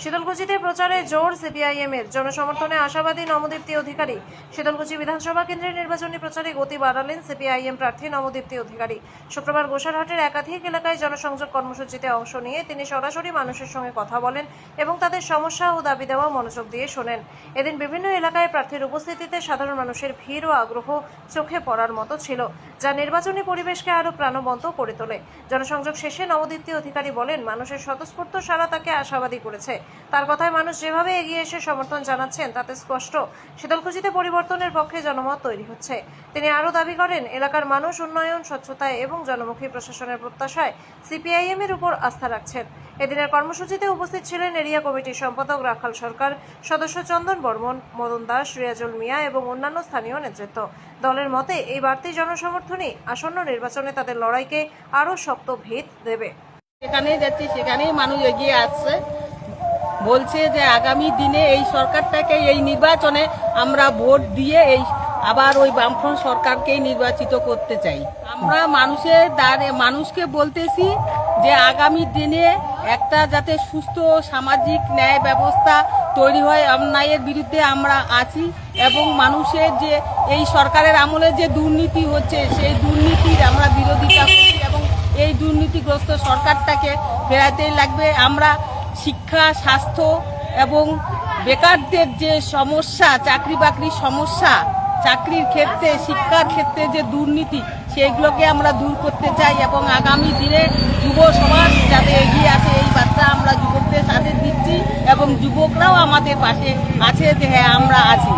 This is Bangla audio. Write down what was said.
শীতলকুচিতে প্রচারে জোর সিপিআইএম এর জনসমর্থনে আশাবাদী নবদীপ্তি অধিকারী। শীতলকুচি বিধানসভা কেন্দ্রের নির্বাচনী প্রচারে গতি বাড়ালেন সিপিআইএম প্রার্থী নবদীপ্তি অধিকারী। শুক্রবার গোসারহাটের একাধিক এলাকায় জনসংযোগ কর্মসূচিতে অংশ নিয়ে তিনি সরাসরি মানুষের সঙ্গে কথা বলেন এবং তাদের সমস্যা ও দাবি দেওয়া মনোযোগ দিয়ে শোনেন। এদিন বিভিন্ন এলাকায় প্রার্থীর উপস্থিতিতে সাধারণ মানুষের ভিড় ও আগ্রহ চোখে পড়ার মতো ছিল, যা নির্বাচনী পরিবেশকে আরো প্রাণবন্ত করে তোলে। জনসংযোগ শেষে নবদীপ্তি অধিকারী বলেন, মানুষের স্বতঃস্ফূর্ত সাড়া তাকে আশাবাদী করেছে। তার কথায় মানুষ যেভাবে এগিয়ে এসে সমর্থন জানাচ্ছেন তাতে স্পষ্ট শীতলকুচিতে পরিবর্তনের পক্ষে জনমত তৈরি হচ্ছে। তিনি আরও দাবি করেন, এলাকার মানুষ উন্নয়ন, স্বচ্ছতায় এবং জনমুখী প্রশাসনের প্রত্যাশায় সিপিআইএম এর উপর আস্থা রাখছেন। এদিনের কর্মসূচিতে উপস্থিত ছিলেন এরিয়া কমিটির সম্পাদক রাখাল সরকার, সদস্য চন্দন বর্মন, মদন দাস, রিয়াজুল মিয়া এবং অন্যান্য স্থানীয় নেতৃত্ব। দলের মতে এই বাড়তি জনসমর্থনই আসন্ন নির্বাচনে তাদের লড়াইকে আরও শক্ত ভিত দেবে। যেখানেই যাচ্ছি সেখানেই মানুষ এগিয়ে আসছে, বলছে যে আগামী দিনে এই সরকারটাকে, এই নির্বাচনে আমরা ভোট দিয়ে এই আবার ওই বামফ্রন্ট সরকারকেই নির্বাচিত করতে চাই। আমরা মানুষকে বলতেছি যে আগামী দিনে একটা যাতে সুস্থ সামাজিক ন্যায় ব্যবস্থা তৈরি হয়, অন্যায়ের বিরুদ্ধে আমরা আছি এবং মানুষের যে এই সরকারের আমলে যে দুর্নীতি হচ্ছে সেই দুর্নীতির আমরা বিরোধিতা করছি এবং এই দুর্নীতিগ্রস্ত সরকারটাকে ফেরাতেই লাগবে। আমরা শিক্ষা, স্বাস্থ্য এবং বেকারদের যে সমস্যা, চাকরি বাকরির সমস্যা, চাকরির ক্ষেত্রে, শিক্ষার ক্ষেত্রে যে দুর্নীতি, সেইগুলোকে আমরা দূর করতে চাই এবং আগামী দিনে যুব সমাজ যাতে এগিয়ে আসে এই বার্তা আমরা যুবকদের সাথে দিচ্ছি এবং যুবকরাও আমাদের পাশে আছে যে হ্যাঁ আমরা আছি।